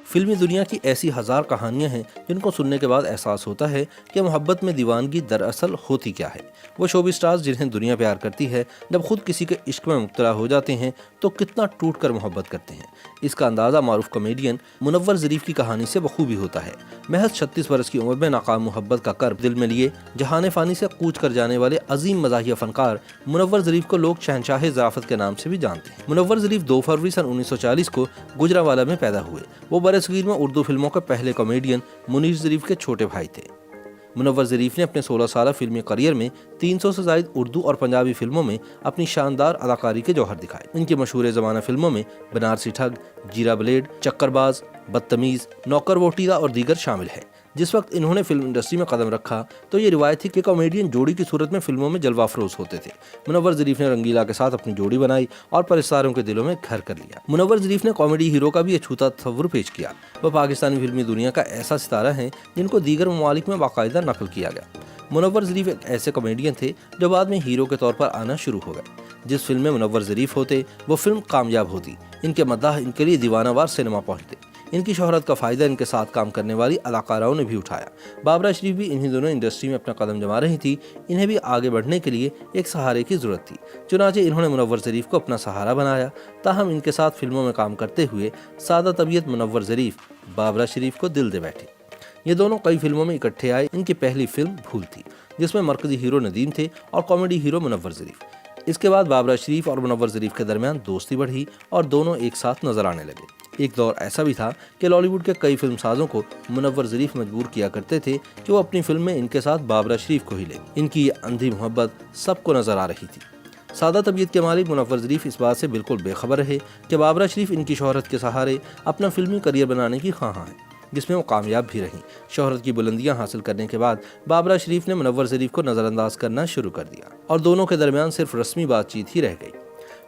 فلمی دنیا کی ایسی ہزار کہانیاں ہیں جن کو سننے کے بعد احساس ہوتا ہے کہ محبت میں دیوانگی دراصل ہوتی کیا ہے۔ وہ شوبی سٹارز جنہیں دنیا پیار کرتی ہے جب خود کسی کے عشق میں مبتلا ہو جاتے ہیں تو کتنا ٹوٹ کر محبت کرتے ہیں۔ اس کا اندازہ معروف کامیڈین منور ظریف کی کہانی سے بخوبی ہوتا ہے۔ محض 36 برس کی عمر میں ناکام محبت کا کرب دل میں لیے جہان فانی سے کوچ کر جانے والے عظیم مزاحیہ فنکار منور ظریف کو لوگ شہنشاہ ظرافت کے نام سے بھی جانتے ہیں۔ منور ظریف 2 فروری سن 1940 کو گجرانوالہ میں پیدا ہوئے۔ وہ برصغیر میں اردو فلموں کے پہلے کامیڈین منیر ظریف کے چھوٹے بھائی تھے۔ منور ظریف نے اپنے 16 سالہ فلمی کیریئر میں 300 سے زائد اردو اور پنجابی فلموں میں اپنی شاندار اداکاری کے جوہر دکھائے۔ ان کی مشہور زمانہ فلموں میں بنارسی ٹھگ، جیرا بلیڈ، چکر باز، بدتمیز، نوکر ووٹیدہ اور دیگر شامل ہیں۔ جس وقت انہوں نے فلم انڈسٹری میں قدم رکھا تو یہ روایت تھی کہ کامیڈین جوڑی کی صورت میں فلموں میں جلوہ افروز ہوتے تھے۔ منور ظریف نے رنگیلا کے ساتھ اپنی جوڑی بنائی اور پرستاروں کے دلوں میں گھر کر لیا۔ منور ظریف نے کامیڈی ہیرو کا بھی اچھوتا تصور پیش کیا۔ وہ پاکستانی فلمی دنیا کا ایسا ستارہ ہیں جن کو دیگر ممالک میں باقاعدہ نقل کیا گیا۔ منور ظریف ایک ایسے کامیڈین تھے جو بعد میں ہیرو کے طور پر آنا شروع ہو گئے۔ جس فلم میں منور ظریف ہوتے وہ فلم کامیاب ہوتی۔ ان کے مداح ان کے لیے دیوانہ وار سینما پہنچتے۔ ان کی شہرت کا فائدہ ان کے ساتھ کام کرنے والی اداکاراؤں نے بھی اٹھایا۔ بابرا شریف بھی انہی دونوں انڈسٹری میں اپنا قدم جما رہی تھی۔ انہیں بھی آگے بڑھنے کے لیے ایک سہارے کی ضرورت تھی، چنانچہ انہوں نے منور ظریف کو اپنا سہارا بنایا۔ تاہم ان کے ساتھ فلموں میں کام کرتے ہوئے سادہ طبیعت منور ظریف بابرا شریف کو دل دے بیٹھے۔ یہ دونوں کئی فلموں میں اکٹھے آئے۔ ان کی پہلی فلم بھول تھی جس میں مرکزی ہیرو ندیم تھے اور کامیڈی ہیرو منور ظریف۔ اس کے بعد بابرا شریف اور منور ظریف کے درمیان دوستی بڑھی اور دونوں ایک ساتھ نظر آنے لگے۔ ایک دور ایسا بھی تھا کہ لالی ووڈ کے کئی فلم سازوں کو منور ظریف مجبور کیا کرتے تھے کہ وہ اپنی فلم میں ان کے ساتھ بابرا شریف کو ہی لیں۔ ان کی یہ اندھی محبت سب کو نظر آ رہی تھی۔ سادہ طبیعت کے مالک منور ظریف اس بات سے بالکل بے خبر رہے کہ بابرا شریف ان کی شہرت کے سہارے اپنا فلمی کیریئر بنانے کی خواہاں ہیں، جس میں وہ کامیاب بھی رہیں۔ شہرت کی بلندیاں حاصل کرنے کے بعد بابرا شریف نے منور ظریف کو نظر انداز کرنا شروع کر دیا اور دونوں کے درمیان صرف رسمی بات چیت ہی رہ گئی۔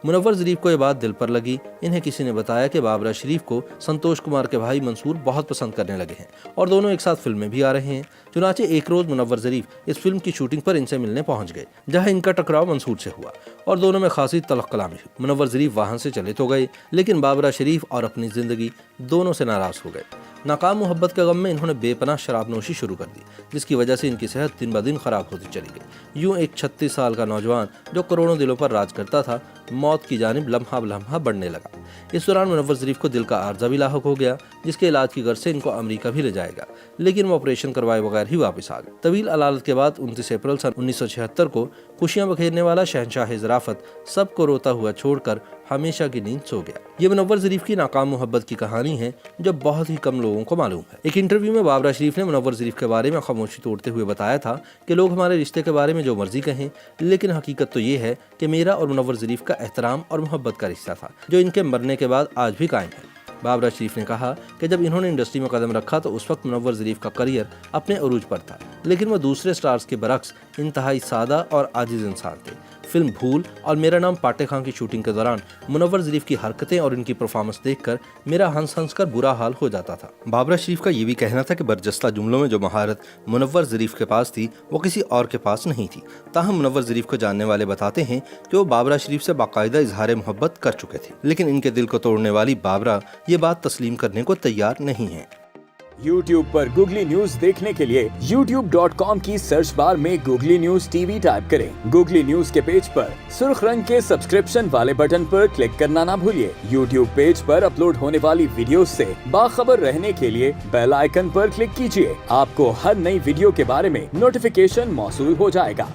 منور ظریف کو یہ بات دل پر لگی۔ انہیں کسی نے بتایا کہ بابرا شریف کو سنتوش کمار کے بھائی منصور بہت پسند کرنے لگے ہیں اور دونوں ایک ساتھ فلم میں بھی آ رہے ہیں۔ چنانچہ ایک روز منور ظریف اس فلم کی شوٹنگ پر ان سے ملنے پہنچ گئے، جہاں ان کا ٹکراؤ منصور سے ہوا اور دونوں میں خاصی تلخ کلامی ہوئی۔ منور ظریف وہاں سے چلے تو گئے، لیکن بابرا شریف اور اپنی زندگی دونوں سے ناراض ہو گئے۔ ناکام محبت کے غم میں انہوں نے بے پناہ شراب نوشی شروع کر دی، جس کی وجہ سے ان کی صحت دن بدن خراب ہوتی چلی گئی۔ یوں ایک 36 سال کا نوجوان جو کروڑوں دلوں پر راج کرتا تھا، موت کی جانب لمحہ بلمحہ بڑھنے لگا۔ اس دوران منور ظریف کو دل کا عارضہ بھی لاحق ہو گیا، جس کے علاج کی غرض سے ان کو امریکہ بھی لے جائے گا، لیکن وہ آپریشن کروائے بغیر ہی واپس آ گئے۔ طویل علالت کے بعد 29 اپریل سن 1976 کو خوشیاں بکھیرنے والا شہنشاہ ظرافت سب کو روتا ہوا چھوڑ کر ہمیشہ کی نیند سو گیا۔ یہ منور ظریف کی ناکام محبت کی کہانی ہے جو بہت ہی کم لوگوں کو معلوم ہے۔ ایک انٹرویو میں بابرا شریف نے منور ظریف کے بارے میں خاموشی توڑتے ہوئے بتایا تھا کہ لوگ ہمارے رشتے کے بارے میں جو مرضی کہیں، لیکن حقیقت تو یہ ہے کہ میرا اور منور ظریف کا احترام اور محبت کا رشتہ تھا جو ان کے مرنے کے بعد آج بھی قائم ہے۔ بابرا شریف نے کہا کہ جب انہوں نے انڈسٹری میں قدم رکھا تو اس وقت منور ظریف کا کیریئر اپنے عروج پر تھا، لیکن وہ دوسرے سٹارز کے برعکس انتہائی سادہ اور عاجز انسان تھے۔ فلم بھول اور میرا نام پاٹے خان کی شوٹنگ کے دوران منور ظریف کی حرکتیں اور ان کی پرفارمنس دیکھ کر میرا ہنس ہنس کر برا حال ہو جاتا تھا۔ بابرا شریف کا یہ بھی کہنا تھا کہ برجستہ جملوں میں جو مہارت منور ظریف کے پاس تھی وہ کسی اور کے پاس نہیں تھی۔ تاہم منور ظریف کو جاننے والے بتاتے ہیں کہ وہ بابرا شریف سے باقاعدہ اظہار محبت کر چکے تھے، لیکن ان کے دل کو توڑنے والی بابرا یہ بات تسلیم کرنے کو تیار نہیں ہے۔ YouTube پر گوگلی نیوز دیکھنے کے لیے youtube.com کی سرچ بار میں googly news T V type کریں۔ گوگلی نیوز کے پیج پر سرخ رنگ کے سبسکرپشن والے بٹن پر کلک کرنا نہ بھولیے۔ YouTube پیج پر اپلوڈ ہونے والی ویڈیوز سے باخبر رہنے کے لیے بیل آئیکن پر کلک کیجیے۔ آپ کو ہر نئی ویڈیو کے بارے میں نوٹیفیکیشن موصول ہو جائے گا۔